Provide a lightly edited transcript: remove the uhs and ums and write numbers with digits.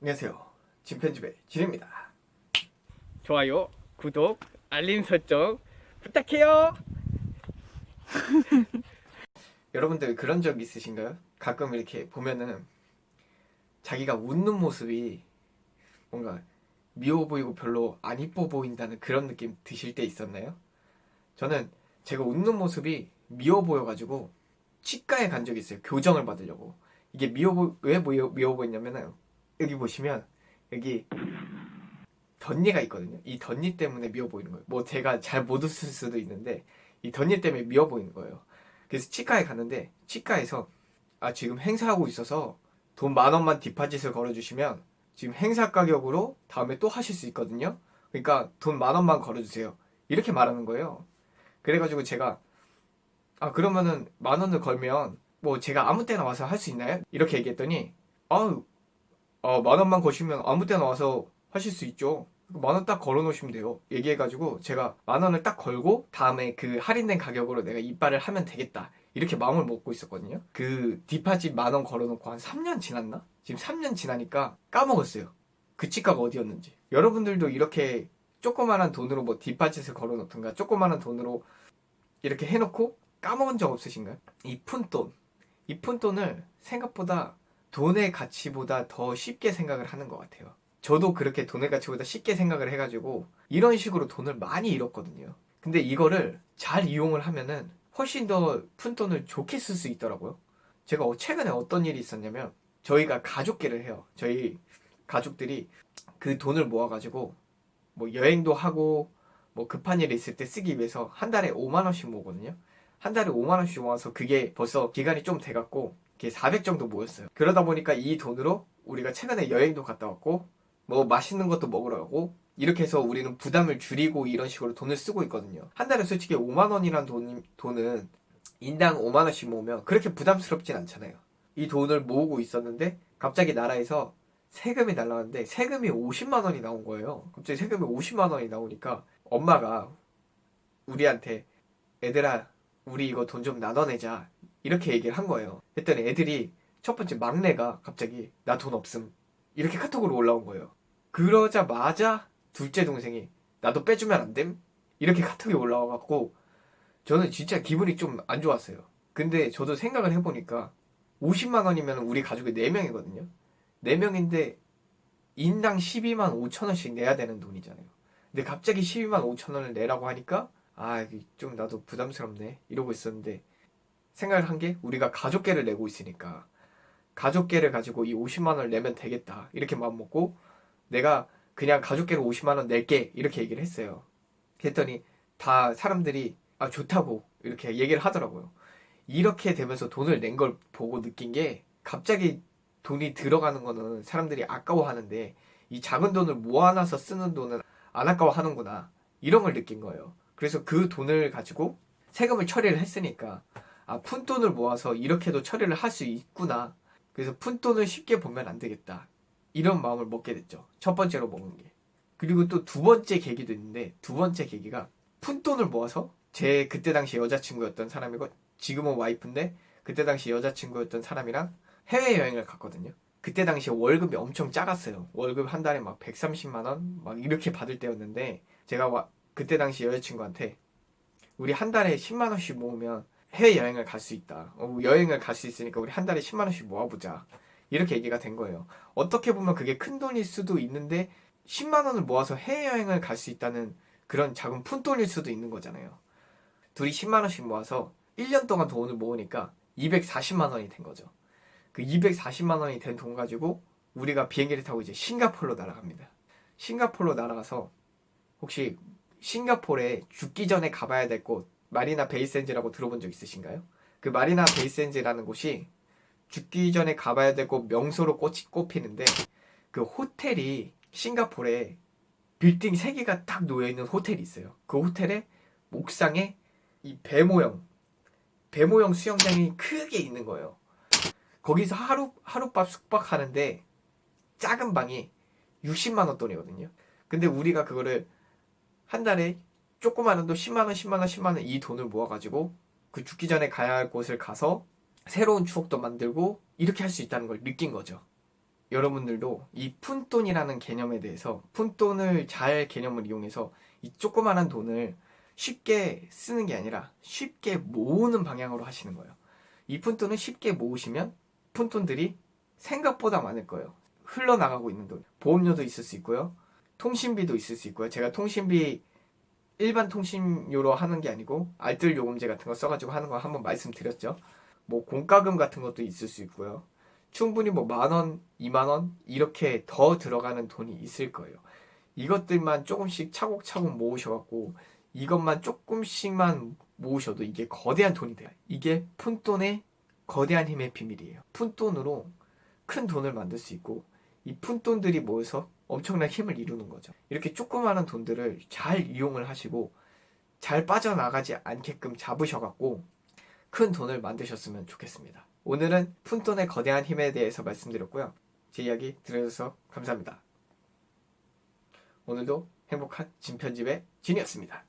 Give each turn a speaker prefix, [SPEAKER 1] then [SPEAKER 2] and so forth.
[SPEAKER 1] 안녕하세요. 진편집의 진입니다.
[SPEAKER 2] 좋아요, 구독, 알림 설정 부탁해요.
[SPEAKER 1] 여러분들 그런 적 있으신가요? 가끔 이렇게 보면은 자기가 웃는 모습이 뭔가 미워 보이고 별로 안 이뻐 보인다는 그런 느낌 드실 때 있었나요? 저는 제가 웃는 모습이 미워 보여가지고 치과에 간 적이 있어요. 교정을 받으려고. 이게 왜 미워 보이냐면은 여기 보시면 여기 덧니가 있거든요. 이 덧니 때문에 미워 보이는 거예요. 뭐 제가 잘 못 웃을 수도 있는데 이 덧니 때문에 미워 보이는 거예요. 그래서 치과에 갔는데 치과에서 지금 행사하고 있어서 돈 10,000원만 디파짓을 걸어주시면 지금 행사 가격으로 다음에 또 하실 수 있거든요. 그러니까 돈 10,000원만 걸어주세요. 이렇게 말하는 거예요. 그래가지고 제가 그러면은 10,000원을 걸면 뭐 제가 아무 때나 와서 할 수 있나요? 이렇게 얘기했더니 10,000원만 거시면 아무 때나 와서 하실 수 있죠. 10,000원 딱 걸어 놓으시면 돼요. 얘기해가지고 제가 10,000원을 딱 걸고 다음에 그 할인된 가격으로 내가 이빨을 하면 되겠다. 이렇게 마음을 먹고 있었거든요. 그 디파짓 10,000원 걸어놓고 한 3년 지났나? 지금 3년 지나니까 까먹었어요. 그 치과가 어디였는지. 여러분들도 이렇게 조그만한 돈으로 뭐 디파짓을 걸어놓든가 조그만한 돈으로 이렇게 해놓고 까먹은 적 없으신가요? 이 푼돈. 이 푼돈을 생각보다 돈의 가치보다 더 쉽게 생각을 하는 것 같아요. 저도 그렇게 돈의 가치보다 쉽게 생각을 해가지고 이런 식으로 돈을 많이 잃었거든요. 근데 이거를 잘 이용을 하면은 훨씬 더 푼돈을 좋게 쓸 수 있더라고요. 제가 최근에 어떤 일이 있었냐면 저희가 가족계를 해요. 저희 가족들이 그 돈을 모아가지고 뭐 여행도 하고 뭐 급한 일이 있을 때 쓰기 위해서 한 달에 5만 원씩 모으거든요. 한 달에 5만 원씩 모아서 그게 벌써 기간이 좀 돼갖고 이게 400 정도 모였어요. 그러다 보니까 이 돈으로 우리가 최근에 여행도 갔다 왔고 뭐 맛있는 것도 먹으러 가고 이렇게 해서 우리는 부담을 줄이고 이런 식으로 돈을 쓰고 있거든요. 한 달에 솔직히 5만 원이란 돈은 인당 5만 원씩 모으면 그렇게 부담스럽진 않잖아요. 이 돈을 모으고 있었는데 갑자기 나라에서 세금이 날라왔는데 세금이 50만 원이 나온 거예요. 갑자기 세금이 50만 원이 나오니까 엄마가 우리한테 애들아 우리 이거 돈 좀 나눠내자 이렇게 얘기를 한 거예요. 했더니 애들이 첫 번째 막내가 갑자기 나 돈 없음 이렇게 카톡으로 올라온 거예요. 그러자마자 둘째 동생이 나도 빼주면 안 됨? 이렇게 카톡이 올라와갖고 저는 진짜 기분이 좀 안 좋았어요. 근데 저도 생각을 해보니까 50만 원이면 우리 가족이 4명이거든요. 4명인데 인당 12만 5천 원씩 내야 되는 돈이잖아요. 근데 갑자기 12만 5천 원을 내라고 하니까 좀 나도 부담스럽네 이러고 있었는데 생각을 한 게 우리가 가족계를 내고 있으니까 가족계를 가지고 이 50만 원을 내면 되겠다 이렇게 마음먹고 내가 그냥 가족계로 50만 원 낼게 이렇게 얘기를 했어요. 그랬더니 다 사람들이 좋다고 이렇게 얘기를 하더라고요. 이렇게 되면서 돈을 낸 걸 보고 느낀 게 갑자기 돈이 들어가는 거는 사람들이 아까워하는데 이 작은 돈을 모아놔서 쓰는 돈은 안 아까워하는구나 이런 걸 느낀 거예요. 그래서 그 돈을 가지고 세금을 처리를 했으니까 푼돈을 모아서 이렇게도 처리를 할 수 있구나. 그래서 푼돈을 쉽게 보면 안 되겠다. 이런 마음을 먹게 됐죠. 첫 번째로 먹은 게. 그리고 또 두 번째 계기도 있는데 두 번째 계기가 푼돈을 모아서 제 그때 당시 여자친구였던 사람이고 지금은 와이프인데 그때 당시 여자친구였던 사람이랑 해외여행을 갔거든요. 그때 당시에 월급이 엄청 작았어요. 월급 한 달에 막 130만 원 막 이렇게 받을 때였는데 제가 그때 당시 여자친구한테 우리 한 달에 10만 원씩 모으면 해외여행을 갈 수 있다. 여행을 갈 수 있으니까 우리 한 달에 10만 원씩 모아보자. 이렇게 얘기가 된 거예요. 어떻게 보면 그게 큰 돈일 수도 있는데 10만 원을 모아서 해외여행을 갈 수 있다는 그런 작은 푼돈일 수도 있는 거잖아요. 둘이 10만 원씩 모아서 1년 동안 돈을 모으니까 240만 원이 된 거죠. 그 240만 원이 된 돈 가지고 우리가 비행기를 타고 이제 싱가포르로 날아갑니다. 싱가포르로 날아가서 혹시 싱가포르에 죽기 전에 가봐야 될 곳 마리나 베이샌즈라고 들어본 적 있으신가요? 그 마리나 베이샌즈라는 곳이 죽기 전에 가봐야 될 곳 명소로 꼽히는데 그 호텔이 싱가포르에 빌딩 3개가 딱 놓여있는 호텔이 있어요. 그 호텔에 옥상에 이 배 모형 수영장이 크게 있는 거예요. 거기서 하룻밤 숙박하는데 작은 방이 60만 원 돈이거든요. 근데 우리가 그거를 한 달에 조그마한 돈 10만 원, 10만 원, 10만 원 이 돈을 모아가지고 그 죽기 전에 가야 할 곳을 가서 새로운 추억도 만들고 이렇게 할 수 있다는 걸 느낀 거죠. 여러분들도 이 푼돈이라는 개념에 대해서 푼돈을 잘 개념을 이용해서 이 조그만한 돈을 쉽게 쓰는 게 아니라 쉽게 모으는 방향으로 하시는 거예요. 이 푼돈을 쉽게 모으시면 푼돈들이 생각보다 많을 거예요. 흘러나가고 있는 돈. 보험료도 있을 수 있고요. 통신비도 있을 수 있고요. 제가 통신비 일반 통신료로 하는 게 아니고 알뜰 요금제 같은 거 써가지고 하는 거 한번 말씀드렸죠. 뭐 공과금 같은 것도 있을 수 있고요. 충분히 뭐 10,000원, 20,000원 이렇게 더 들어가는 돈이 있을 거예요. 이것들만 조금씩 차곡차곡 모으셔갖고 이것만 조금씩만 모으셔도 이게 거대한 돈이 돼요. 이게 푼돈의 거대한 힘의 비밀이에요. 푼돈으로 큰 돈을 만들 수 있고 이 푼돈들이 모여서 엄청난 힘을 이루는 거죠. 이렇게 조그마한 돈들을 잘 이용을 하시고 잘 빠져나가지 않게끔 잡으셔갖고 큰 돈을 만드셨으면 좋겠습니다. 오늘은 푼돈의 거대한 힘에 대해서 말씀드렸고요. 제 이야기 들어주셔서 감사합니다. 오늘도 행복한 진편집의 진이었습니다.